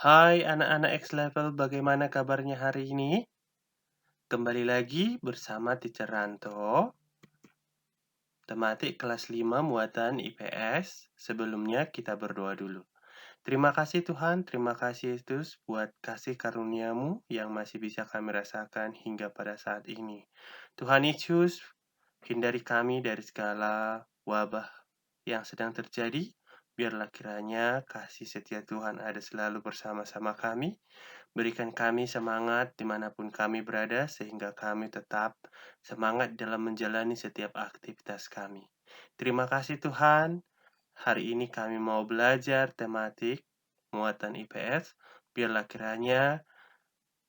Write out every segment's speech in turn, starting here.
Hai anak-anak X Level, bagaimana kabarnya hari ini? Kembali lagi bersama Teacher Ranto, tematik kelas 5 muatan IPS. Sebelumnya kita berdoa dulu. Terima kasih Tuhan, terima kasih Yesus buat kasih karunia-Mu yang masih bisa kami rasakan hingga pada saat ini. Tuhan Yesus, hindari kami dari segala wabah yang sedang terjadi. Biarlah kiranya kasih setia Tuhan ada selalu bersama-sama kami. Berikan kami semangat dimanapun kami berada, sehingga kami tetap semangat dalam menjalani setiap aktivitas kami. Terima kasih Tuhan. Hari ini kami mau belajar tematik muatan IPS. Biarlah kiranya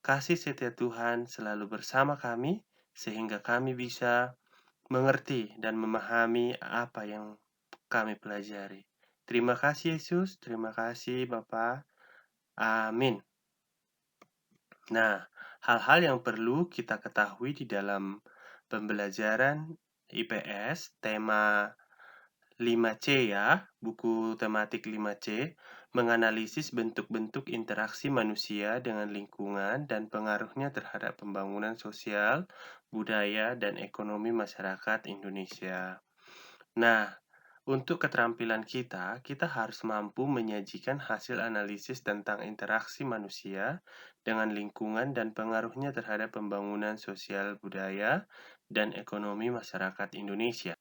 kasih setia Tuhan selalu bersama kami, sehingga kami bisa mengerti dan memahami apa yang kami pelajari. Terima kasih Yesus, terima kasih Bapa. Amin. Nah, hal-hal yang perlu kita ketahui di dalam pembelajaran IPS, tema 5C ya, buku tematik 5C, menganalisis bentuk-bentuk interaksi manusia dengan lingkungan dan pengaruhnya terhadap pembangunan sosial, budaya, dan ekonomi masyarakat Indonesia. Nah, untuk keterampilan kita harus mampu menyajikan hasil analisis tentang interaksi manusia dengan lingkungan dan pengaruhnya terhadap pembangunan sosial budaya dan ekonomi masyarakat Indonesia.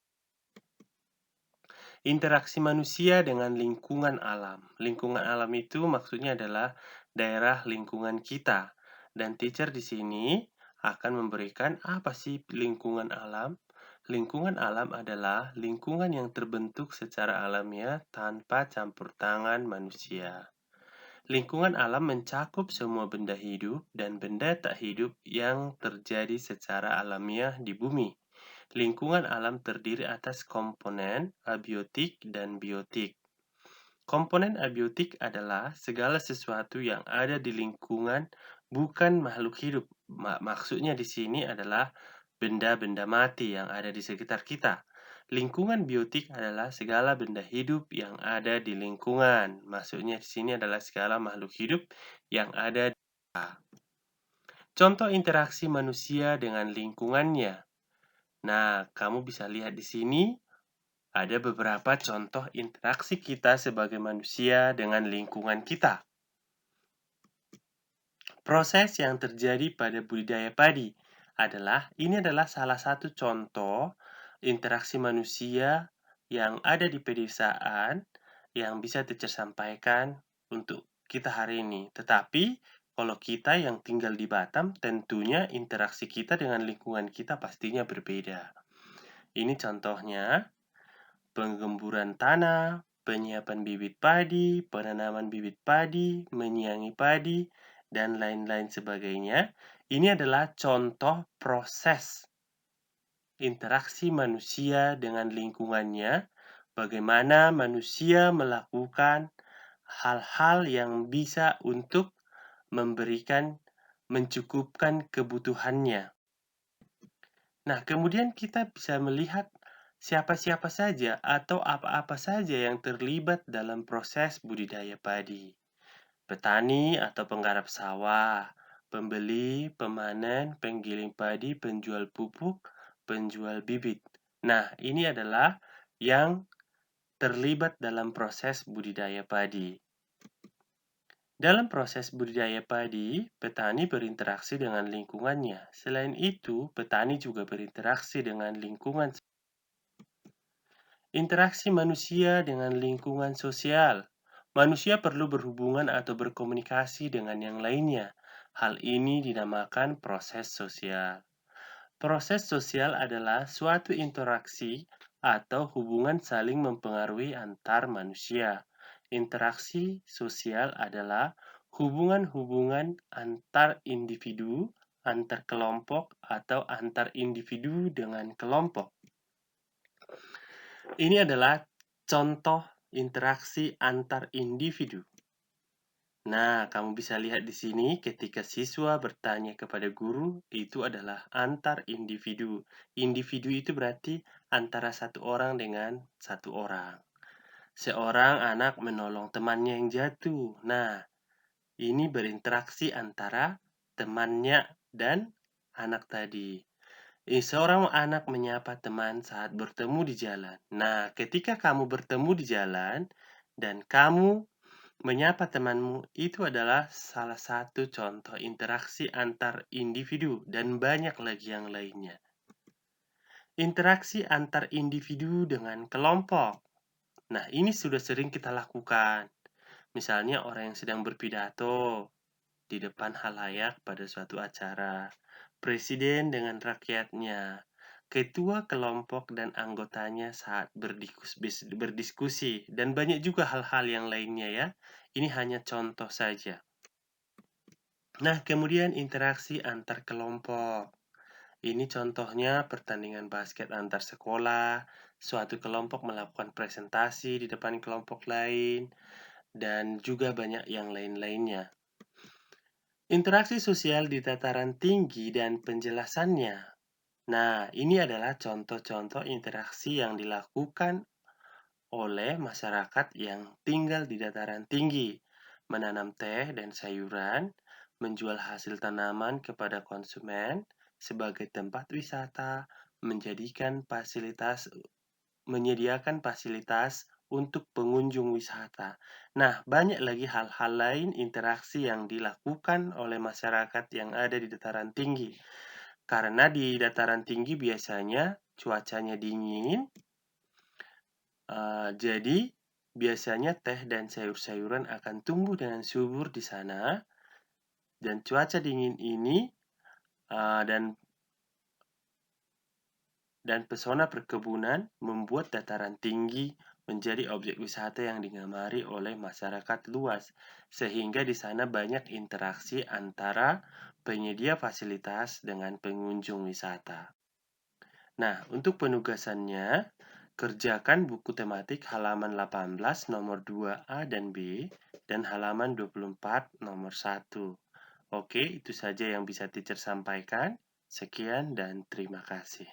Interaksi manusia dengan lingkungan alam. Lingkungan alam itu maksudnya adalah daerah lingkungan kita. Dan teacher di sini akan memberikan apa sih lingkungan alam? Lingkungan alam adalah lingkungan yang terbentuk secara alamiah tanpa campur tangan manusia. Lingkungan alam mencakup semua benda hidup dan benda tak hidup yang terjadi secara alamiah di bumi. Lingkungan alam terdiri atas komponen abiotik dan biotik. Komponen abiotik adalah segala sesuatu yang ada di lingkungan, bukan makhluk hidup. Maksudnya di sini adalah benda-benda mati yang ada di sekitar kita. Lingkungan biotik adalah segala benda hidup yang ada di lingkungan. Maksudnya di sini adalah segala makhluk hidup yang ada di kita. Contoh interaksi manusia dengan lingkungannya. Nah, kamu bisa lihat di sini ada beberapa contoh interaksi kita sebagai manusia dengan lingkungan kita. Proses yang terjadi pada budidaya padi ini adalah salah satu contoh interaksi manusia yang ada di pedesaan yang bisa teacher sampaikan untuk kita hari ini. Tetapi kalau kita yang tinggal di Batam, tentunya interaksi kita dengan lingkungan kita pastinya berbeda. Ini contohnya penggemburan tanah, penyiapan bibit padi, penanaman bibit padi, menyiangi padi, dan lain-lain sebagainya. Ini adalah contoh proses interaksi manusia dengan lingkungannya, bagaimana manusia melakukan hal-hal yang bisa untuk mencukupkan kebutuhannya. Nah, kemudian kita bisa melihat siapa-siapa saja atau apa-apa saja yang terlibat dalam proses budidaya padi. Petani atau penggarap sawah, pembeli, pemanen, penggiling padi, penjual pupuk, penjual bibit. Nah, ini adalah yang terlibat dalam proses budidaya padi. Dalam proses budidaya padi, petani berinteraksi dengan lingkungannya. Selain itu, petani juga berinteraksi dengan lingkungan. Interaksi manusia dengan lingkungan sosial. Manusia perlu berhubungan atau berkomunikasi dengan yang lainnya. Hal ini dinamakan proses sosial. Proses sosial adalah suatu interaksi atau hubungan saling mempengaruhi antar manusia. Interaksi sosial adalah hubungan-hubungan antar individu, antar kelompok, atau antar individu dengan kelompok. Ini adalah contoh interaksi antar individu. Nah, kamu bisa lihat di sini ketika siswa bertanya kepada guru, itu adalah antar individu. Individu itu berarti antara satu orang dengan satu orang. Seorang anak menolong temannya yang jatuh. Nah, Ini berinteraksi antara temannya dan anak tadi. Seorang anak menyapa teman saat bertemu di jalan. Nah, ketika kamu bertemu di jalan dan kamu menyapa temanmu, itu adalah salah satu contoh interaksi antar individu dan banyak lagi yang lainnya. Interaksi antar individu dengan kelompok. Nah, ini sudah sering kita lakukan. Misalnya orang yang sedang berpidato di depan halayak pada suatu acara, presiden dengan rakyatnya, ketua kelompok dan anggotanya saat berdiskusi, dan banyak juga hal-hal yang lainnya ya. Ini hanya contoh saja. Nah, kemudian interaksi antar kelompok. Ini contohnya pertandingan basket antar sekolah, suatu kelompok melakukan presentasi di depan kelompok lain, dan juga banyak yang lain-lainnya. Interaksi sosial di tataran tinggi dan penjelasannya. Nah, ini adalah contoh-contoh interaksi yang dilakukan oleh masyarakat yang tinggal di dataran tinggi, menanam teh dan sayuran, menjual hasil tanaman kepada konsumen sebagai tempat wisata, menyediakan fasilitas untuk pengunjung wisata. Nah, banyak lagi hal-hal lain interaksi yang dilakukan oleh masyarakat yang ada di dataran tinggi. Karena di dataran tinggi biasanya cuacanya dingin, jadi biasanya teh dan sayur-sayuran akan tumbuh dengan subur di sana, dan cuaca dingin ini dan pesona perkebunan membuat dataran tinggi menjadi objek wisata yang digemari oleh masyarakat luas, sehingga di sana banyak interaksi antara penyedia fasilitas dengan pengunjung wisata. Nah, untuk penugasannya, kerjakan buku tematik halaman 18 nomor 2A dan B dan halaman 24 nomor 1. Oke, itu saja yang bisa teacher sampaikan. Sekian dan terima kasih.